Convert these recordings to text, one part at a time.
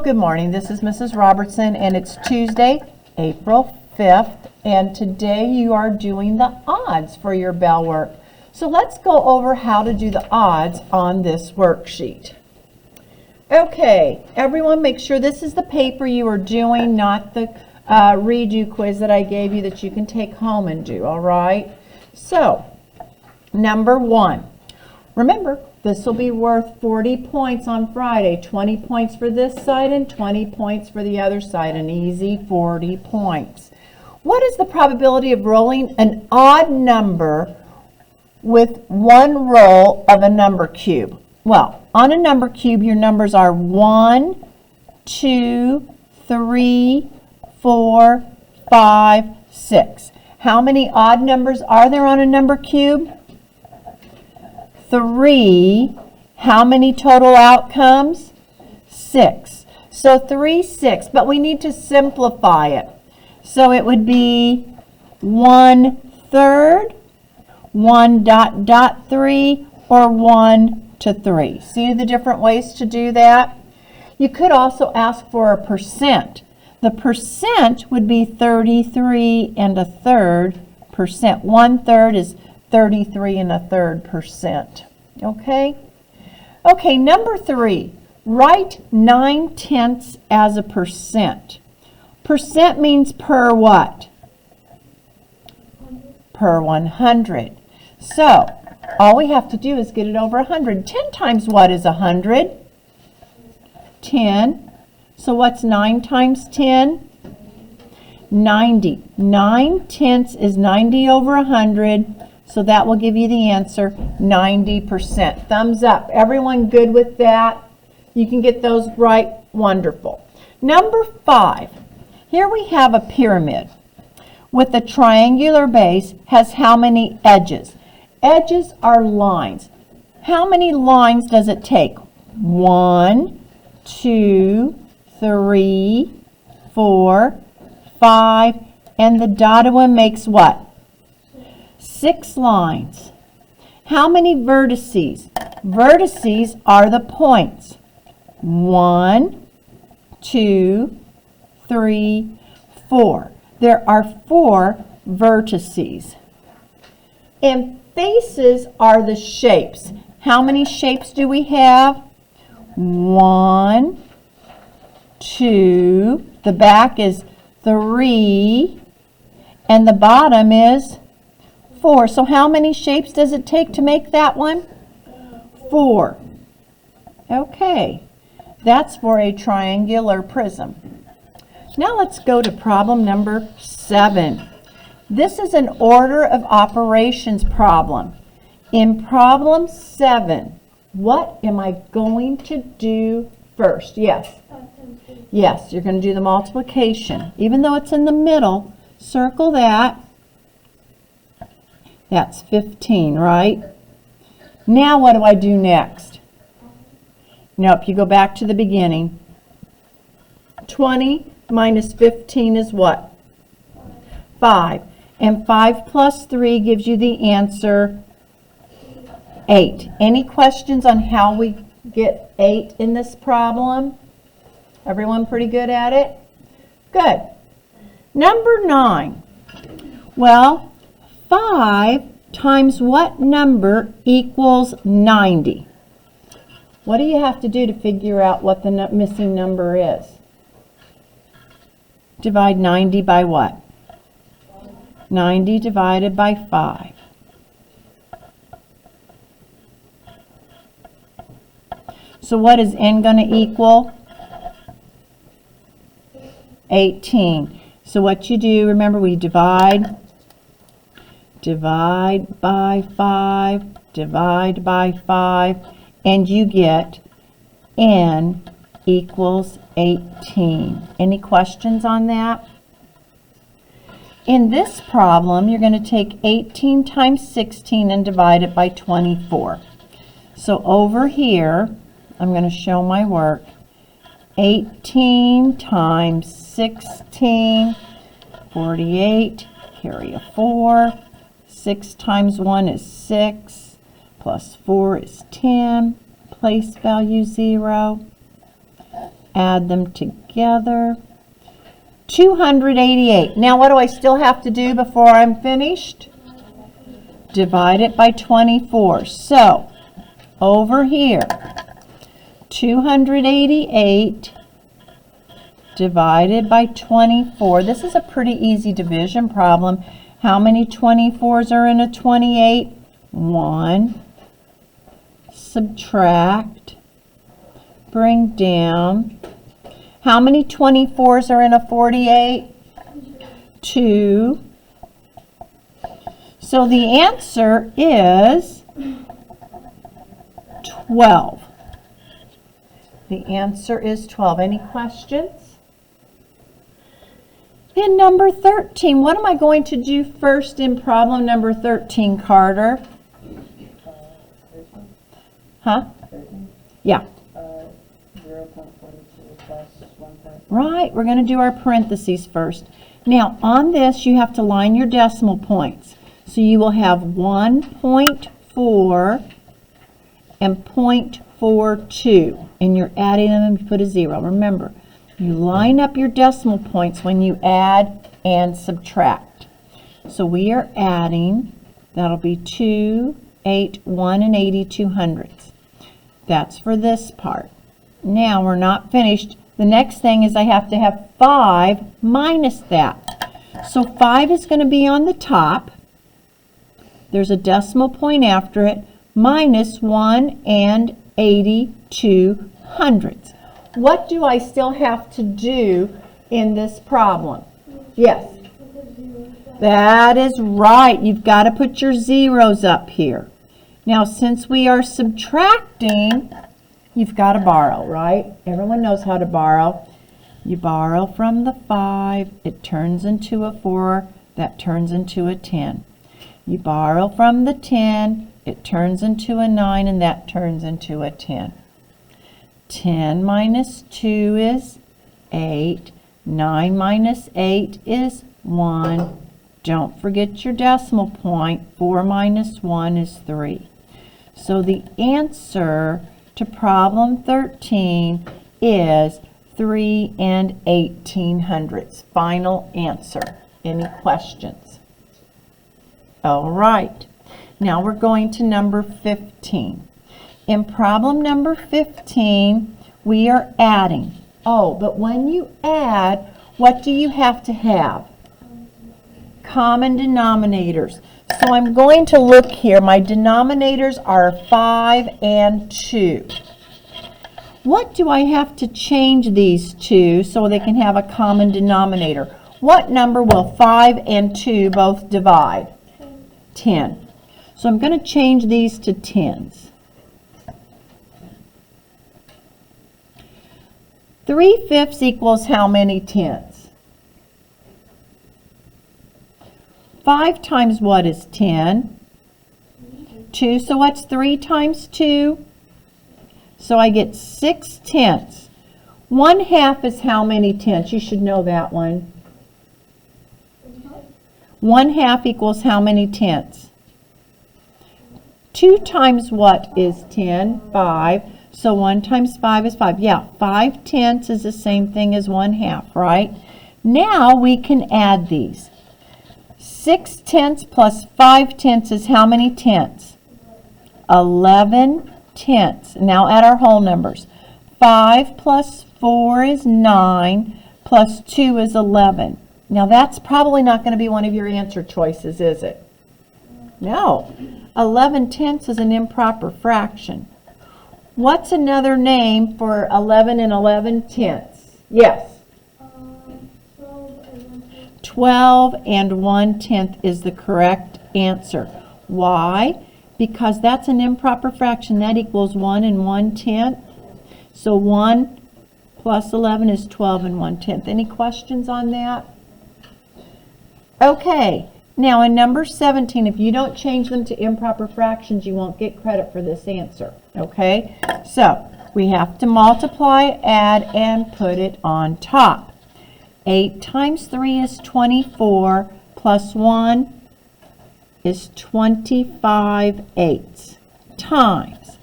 Good morning. This is Mrs. Robertson, and it's Tuesday, April 5th, and today you are doing the odds for your Bellwork. So let's go over how to do the odds on this worksheet. Okay, everyone make sure this is the paper you are doing, not the redo quiz that I gave you that you can take home and do, all right? So, number 1. Remember, this will be worth 40 points on Friday, 20 points for this side and 20 points for the other side, an easy 40 points. What is the probability of rolling an odd number with one roll of a number cube? Well, on a number cube, your numbers are 1, 2, 3, 4, 5, 6. How many odd numbers are there on a number cube? 3. How many total outcomes? 6. So 3, 6, but we need to simplify it. So it would be 1/3, 1.3, or 1 to 3. See the different ways to do that? You could also ask for a percent. The percent would be 33 1/3%. 1/3 is 33 1/3%. Okay? Okay, number 3. Write 9/10 as a percent. Percent means per what? Per 100. So, all we have to do is get it over 100. 10 times what is 100? 10. So what's 9 times 10? 90. 9/10 is 90 over 100. So that will give you the answer, 90%. Thumbs up. Everyone good with that? You can get those right. Wonderful. Number 5. Here we have a pyramid with a triangular base. Has how many edges? Edges are lines. How many lines does it take? 1, 2, 3, 4, 5, and the dotted one makes what? 6 lines. How many vertices? Vertices are the points. 1, 2, 3, 4. There are 4 vertices. And faces are the shapes. How many shapes do we have? 1, 2, the back is 3, and the bottom is 4. So how many shapes does it take to make that one? 4. Okay, that's for a triangular prism. Now let's go to problem number 7. This is an order of operations problem. In problem 7, what am I going to do first? Yes. Yes, you're going to do the multiplication. Even though it's in the middle, circle that. That's 15, right? Now what do I do next? Nope, you go back to the beginning. 20 minus 15 is what? 5. And 5 plus 3 gives you the answer 8. Any questions on how we get 8 in this problem? Everyone pretty good at it? Good. Number 9. Well, 5 times what number equals 90? What do you have to do to figure out what the missing number is? Divide 90 by what? 90 divided by 5. So what is n going to equal? 18. So what you do, remember we divide by 5, divide by 5, and you get n equals 18. Any questions on that? In this problem, you're going to take 18 times 16 and divide it by 24. So over here, I'm going to show my work. 18 times 16, 48, carry a 4. 6 times 1 is 6, plus 4 is 10, place value 0. Add them together. 288. Now what do I still have to do before I'm finished? Divide it by 24. So over here, 288 divided by 24. This is a pretty easy division problem. How many 24s are in a 28? 1. Subtract. Bring down. How many 24s are in a 48? 2. So the answer is 12. The answer is 12. Any questions? In number 13, what am I going to do first in problem number 13, Carter? Huh? Yeah. 0.42 plus 1. Right, we're going to do our parentheses first. Now, on this, you have to line your decimal points. So you will have 1.4 and 0.42, and you're adding them and you put a 0. Remember, you line up your decimal points when you add and subtract. So we are adding, that'll be 2, 8, 1, and 82 hundredths. That's for this part. Now we're not finished. The next thing is I have to have 5 minus that. So 5 is going to be on the top. There's a decimal point after it, minus 1 and 82 hundredths. What do I still have to do in this problem? Yes. That is right. You've got to put your zeros up here. Now, since we are subtracting, you've got to borrow, right? Everyone knows how to borrow. You borrow from the 5, it turns into a 4, that turns into a 10. You borrow from the 10, it turns into a 9, and that turns into a 10. 10 minus 2 is 8. 9 minus 8 is 1. Don't forget your decimal point. 4 minus 1 is 3. So the answer to problem 13 is 3 and 18 hundredths. Final answer. Any questions? All right. Now we're going to number 15. In problem number 15, we are adding. Oh, but when you add, what do you have to have? Common denominators. So I'm going to look here. My denominators are 5 and 2. What do I have to change these to so they can have a common denominator? What number will 5 and 2 both divide? 10. So I'm going to change these to 10s. 3/5 equals how many tenths? 5 times what is 10? 2. So what's 3 times 2? So I get 6 tenths. 1/2 is how many tenths? You should know that one. 1/2 equals how many tenths? 2 times what is 10? 5. So 1 times 5 is 5. Yeah, 5 tenths is the same thing as 1/2, right? Now we can add these. 6 tenths plus 5 tenths is how many tenths? 11 tenths. Now add our whole numbers. 5 plus 4 is 9, plus 2 is 11. Now that's probably not going to be one of your answer choices, is it? No. 11 tenths is an improper fraction. What's another name for 11 and 11 tenths? Yes. 12 and 1/10 is the correct answer. Why? Because that's an improper fraction. That equals 1 and 1/10. So 1 plus 11 is 12 and 1/10. Any questions on that? Okay. Now in number 17, if you don't change them to improper fractions, you won't get credit for this answer. Okay? So we have to multiply, add, and put it on top. 8 times 3 is 24, plus 1 is 25/8, times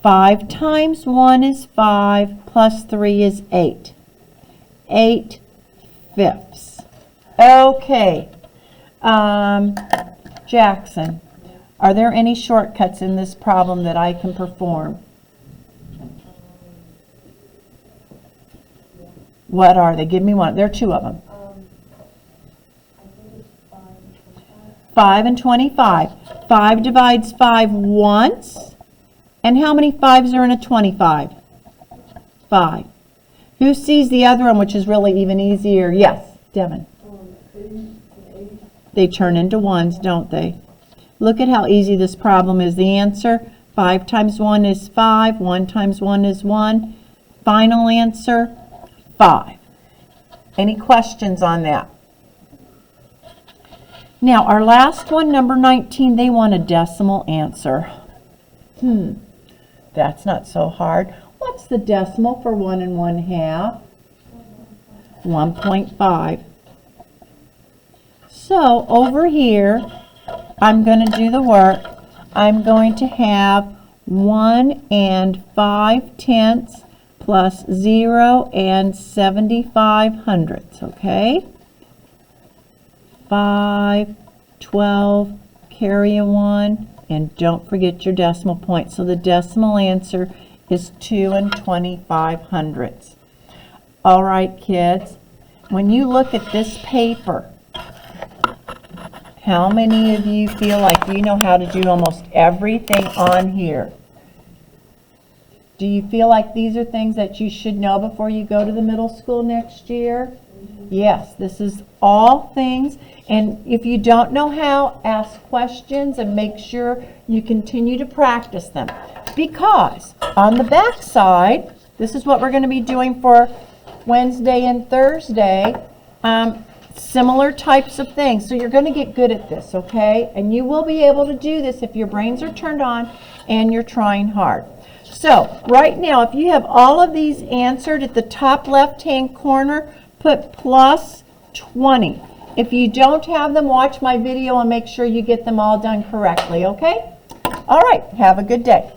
5 times 1 is 5, plus 3 is 8. 8/5. Okay. Jackson, are there any shortcuts in this problem that I can perform? What are they? Give me one. There are 2 of them. 5 and 25. 5 divides 5 once. And how many 5s are in a 25? 5. Who sees the other one, which is really even easier? Yes, Devin. They turn into 1s, don't they? Look at how easy this problem is. The answer, 5 times 1 is 5. 1 times 1 is 1. Final answer, 5. Any questions on that? Now, our last one, number 19, they want a decimal answer. That's not so hard. What's the decimal for 1 1/2? 1.5. So, over here, I'm going to do the work. I'm going to have 1 5/10 plus 0 75/100, okay? 5, 12, carry a 1, and don't forget your decimal point. So the decimal answer is 2 25/100. All right, kids, when you look at this paper, how many of you feel like you know how to do almost everything on here? Do you feel like these are things that you should know before you go to the middle school next year? Yes, this is all things. And if you don't know how, ask questions and make sure you continue to practice them. Because on the back side, this is what we're going to be doing for Wednesday and Thursday. Similar types of things. So you're going to get good at this, okay? And you will be able to do this if your brains are turned on and you're trying hard. So right now, if you have all of these answered at the top left-hand corner, put plus 20. If you don't have them, watch my video and make sure you get them all done correctly, okay? All right, have a good day.